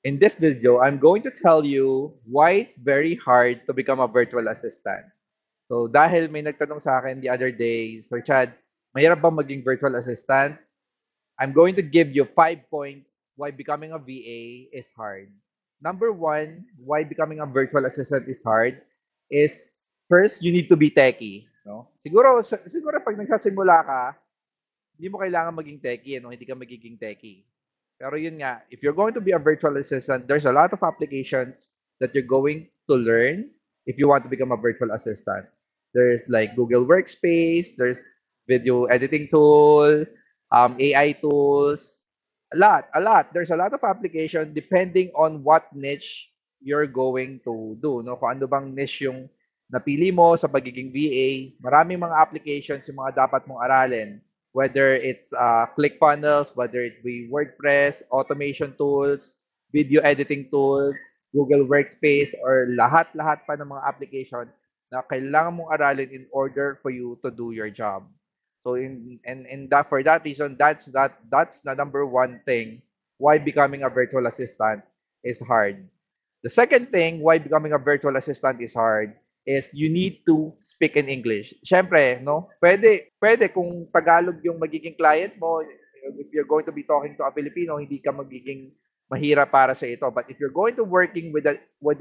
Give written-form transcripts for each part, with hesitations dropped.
In this video, I'm going to tell you why it's very hard to become a virtual assistant. So dahil may nagtanong sa akin the other day, Sir Chad, mahirap bang maging virtual assistant? I'm going to give you 5 points why becoming a VA is hard. Number one, why becoming a virtual assistant is hard is first, you need to be techie. No? Siguro pag nagsasimula ka, hindi mo kailangan maging techie, no? Hindi ka magiging techie. Pero yun nga, if you're going to be a virtual assistant, there's a lot of applications that you're going to learn if you want to become a virtual assistant. There's like Google Workspace, there's video editing tool, AI tools, a lot. There's a lot of application depending on what niche you're going to do. No? Kung ano bang niche yung napili mo sa pagiging VA, maraming mga applications yung mga dapat mong aralin whether it's ClickFunnels, whether it be WordPress, automation tools, video editing tools, Google Workspace, or lahat-lahat pa ng mga application na kailangan mong aralin in order for you to do your job. So in that for that reason, that's the number one thing why becoming a virtual assistant is hard. The second thing why becoming a virtual assistant is hard is you need to speak in English. Siyempre, no? Pwede kung Tagalog yung magiging client mo, if you're going to be talking to a Filipino, hindi ka magiging mahirap para sa ito. But if you're going to working with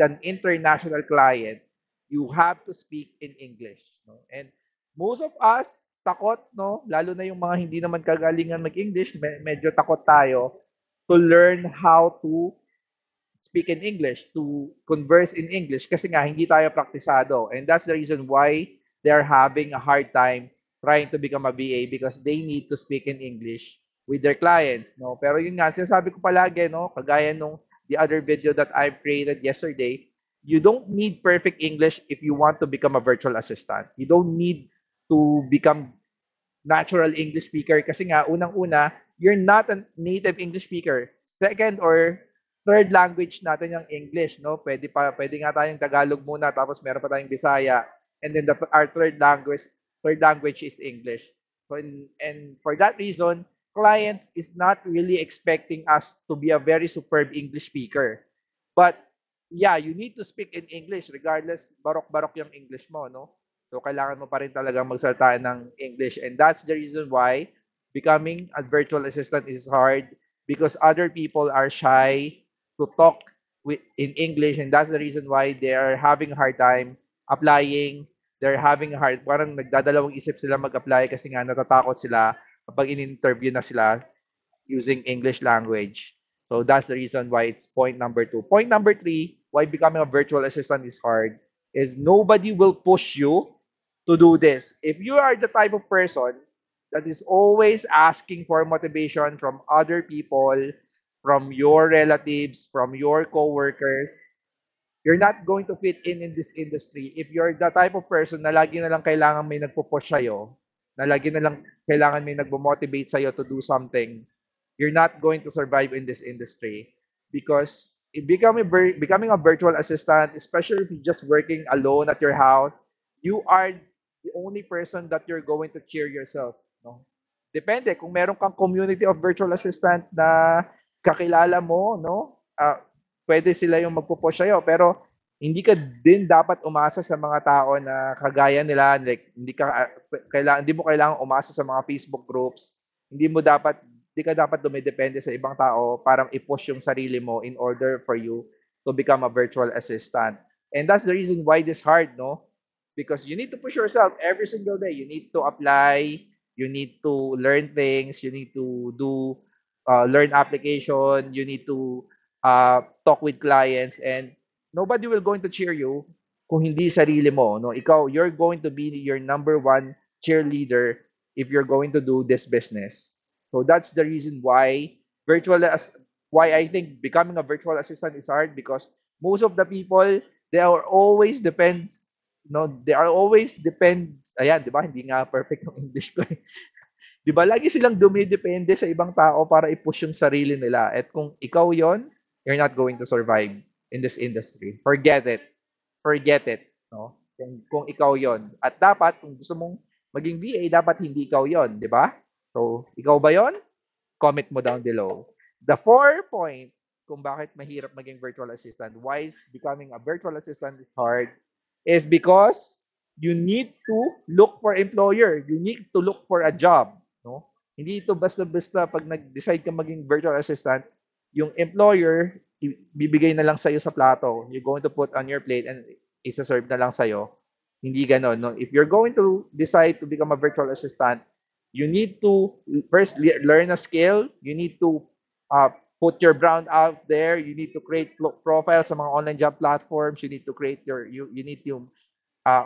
an international client, you have to speak in English, no? And most of us takot, no? Lalo na yung mga hindi naman kagalingan mag-English, medyo takot tayo to learn how to speak in English, to converse in English kasi nga hindi tayo praktisado. And that's the reason why they're having a hard time trying to become a VA because they need to speak in English with their clients, no? Pero yun nga, sinasabi ko palagi, no? Kagaya nung the other video that I created yesterday, you don't need perfect English if you want to become a virtual assistant. You don't need to become natural English speaker kasi nga unang-una, you're not a native English speaker. Second or third language natin yung English, no? Pwede nga tayong Tagalog muna tapos meron pa tayong Bisaya and then our third language is English. So and for that reason, clients is not really expecting us to be a very superb English speaker. But yeah, you need to speak in English regardless barok-barok yung English mo, no? So kailangan mo pa rin talaga magsalita ng English and that's the reason why becoming a virtual assistant is hard because other people are shy to talk in English and that's the reason why they are having a hard time applying. They're having a hard, parang nagdadalawang isip sila mag-apply kasi nga natatakot sila kapag in-interview na sila using English language. So that's the reason why it's point number two. Point number three, why becoming a virtual assistant is hard, is nobody will push you to do this. If you are the type of person that is always asking for motivation from other people, from your relatives, from your coworkers, you're not going to fit in this industry. If you're the type of person na lagi na lang kailangan may nagpo-push sa'yo, na lagi na lang kailangan may nagmo-motivate sa'yo to do something, you're not going to survive in this industry because becoming a virtual assistant, especially if you're just working alone at your house, you are the only person that you're going to cheer yourself. No? Depende kung meron kang community of virtual assistant na kakilala mo, no? Pwede sila yung magpo-push sa'yo. Pero hindi ka din dapat umasa sa mga tao na kagaya nila. Like, hindi mo kailangan umasa sa mga Facebook groups. Hindi ka dapat dumidepende sa ibang tao para i-push yung sarili mo in order for you to become a virtual assistant. And that's the reason why this hard, no? Because you need to push yourself every single day. You need to apply, you need to learn things, you need to do learn application, you need to talk with clients and nobody will going to cheer you kung hindi sarili mo, no? Ikaw, you're going to be your number one cheerleader if you're going to do this business. So that's the reason why I think becoming a virtual assistant is hard because most of the people they are always depends no they are always depends ayan di ba hindi nga perfect yung English ko eh. Di ba lagi silang dumidepende sa ibang tao para i-push yung sarili nila at kung ikaw yon you're not going to survive in this industry. Forget it, no? Kung ikaw 'yon. At dapat kung gusto mong maging VA, dapat hindi ikaw 'yon, 'di ba? So, ikaw ba 'yon? Comment mo down below. The 4 point. kung bakit mahirap maging virtual assistant, why is becoming a virtual assistant is hard, is because you need to look for employer. You need to look for a job. No? Hindi ito basta-basta pag nag-decide ka maging virtual assistant, yung employer, bibigay na lang sa'yo sa plato. You're going to put on your plate and isa-serve na lang sa'yo. Hindi ganon. No? If you're going to decide to become a virtual assistant, you need to first learn a skill. You need to uh, put your brand out there. You need to create profiles sa mga online job platforms. You need to create you need to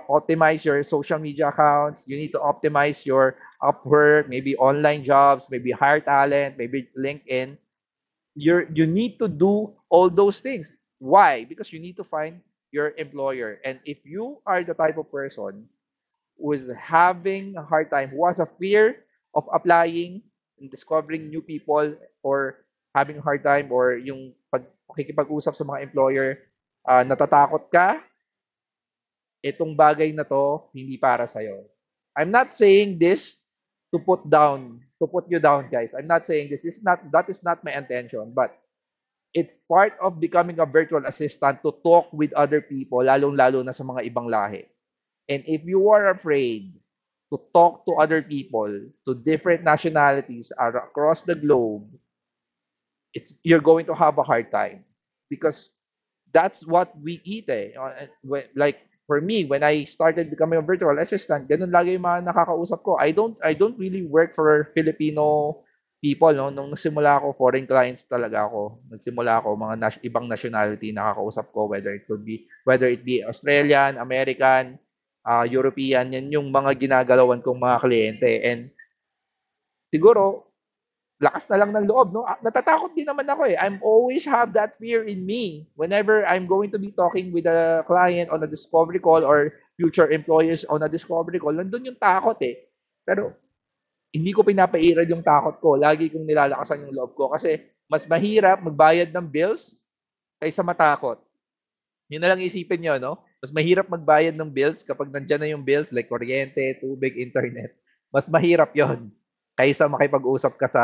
optimize your social media accounts. You need to optimize your Upwork, maybe online jobs, maybe hire talent, maybe LinkedIn. You need to do all those things. Why? Because you need to find your employer. And if you are the type of person who is having a hard time, who has a fear of applying and discovering new people, or having a hard time, or yung pakikipag-usap sa mga employer, natatakot ka, itong bagay na to hindi para sa'yo. I'm not saying this to put you down, guys. I'm not saying this is not that is not my intention, but it's part of becoming a virtual assistant to talk with other people, lalong-lalo na sa mga ibang lahi. And if you are afraid to talk to other people, to different nationalities across the globe, you're going to have a hard time, because that's what we eat eh. Like for me, when I started becoming a virtual assistant, ganun lagi yung mga nakakausap ko. I don't really work for Filipino people, no. Nung nagsimula ako, foreign clients talaga ako. Nagsimula ako mga ibang nationality nakakausap ko, whether it be Australian, American, European, yan yung mga ginagalawan kong mga kliyente. And siguro lakas na lang ng loob, no? Natatakot din naman ako eh. I'm always have that fear in me whenever I'm going to be talking with a client on a discovery call, or future employees on a discovery call. Nandun yung takot eh. Pero hindi ko pinapairad yung takot ko. Lagi kong nilalakasan yung loob ko kasi mas mahirap magbayad ng bills kaysa matakot. Yun na lang isipin nyo, no? Mas mahirap magbayad ng bills kapag nandyan na yung bills like kuryente, tubig, internet. Mas mahirap yon kaysa makipag-usap ka sa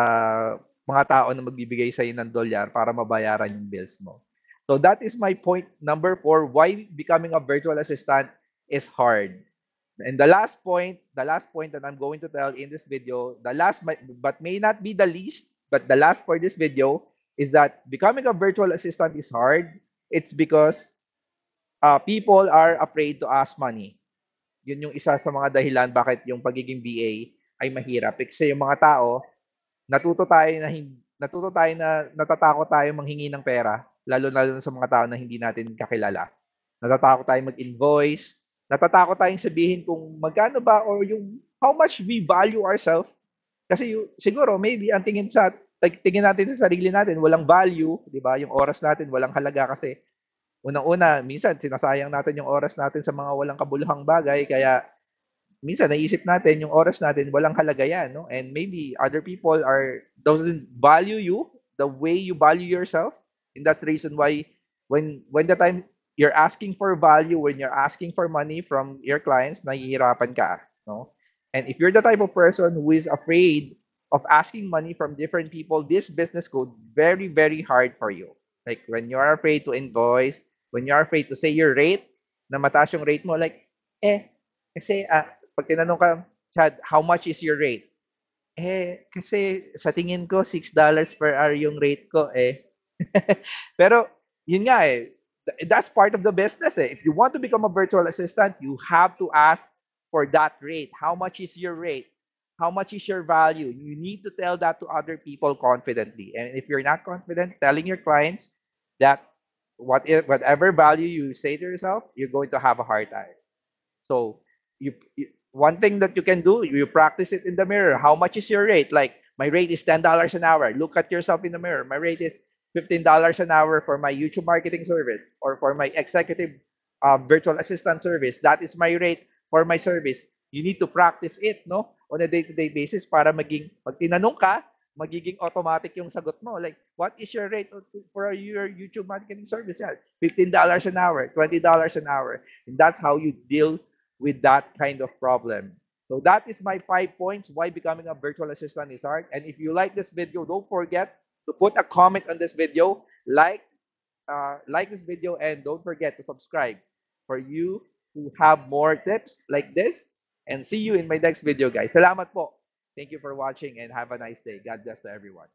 mga tao na magbibigay sa'yo ng dolyar para mabayaran yung bills mo. So that is my point number 4, why becoming a virtual assistant is hard. And the last point that I'm going to tell in this video, but may not be the least, but the last for this video is that becoming a virtual assistant is hard. It's because people are afraid to ask money. Yun yung isa sa mga dahilan bakit yung pagiging VA ay mahirap. Kasi yung mga tao, natuto tayo na natatakot tayo manghingi ng pera, lalo na sa mga tao na hindi natin kakilala. Natatakot tayo mag-invoice, natatakot tayong sabihin kung magkano ba, or yung how much we value ourselves. Kasi siguro maybe ang tingin natin sa sarili natin walang value, 'di ba? Yung oras natin walang halaga kasi unang-una, minsan sinasayang natin yung oras natin sa mga walang kabuluhang bagay, kaya minsan naisip natin yung oras natin walang halaga yan, no? And maybe other people doesn't value you the way you value yourself. And that's the reason why when the time you're asking for value, when you're asking for money from your clients, nahihirapan ka, no? And if you're the type of person who is afraid of asking money from different people, this business could very, very hard for you. Like when you're afraid to invoice, when you're afraid to say your rate, na mataas yung rate mo, like, kasi pag tinanong ka, Chad, how much is your rate? Kasi sa tingin ko, $6 per hour yung rate ko eh. Pero, yun nga eh, that's part of the business eh. If you want to become a virtual assistant, you have to ask for that rate. How much is your rate? How much is your value? You need to tell that to other people confidently. And if you're not confident, telling your clients that whatever value you say to yourself, you're going to have a hard time. So one thing that you can do, you practice it in the mirror. How much is your rate? Like my rate is $10 an hour. Look at yourself in the mirror. My rate is $15 an hour for my YouTube marketing service, or for my executive virtual assistant service. That is my rate for my service. You need to practice it, no? On a day-to-day basis para pag tinanong ka, magiging automatic yung sagot mo. Like, what is your rate for your YouTube marketing service? Yeah, $15 an hour, $20 an hour. And that's how you deal with that kind of problem. So that is my 5 points why becoming a virtual assistant is hard. And if you like this video, don't forget to put a comment on this video. like like this video and don't forget to subscribe for you to have more tips like this. And see you in my next video, guys. Salamat po. Thank you for watching and have a nice day. God bless to everyone.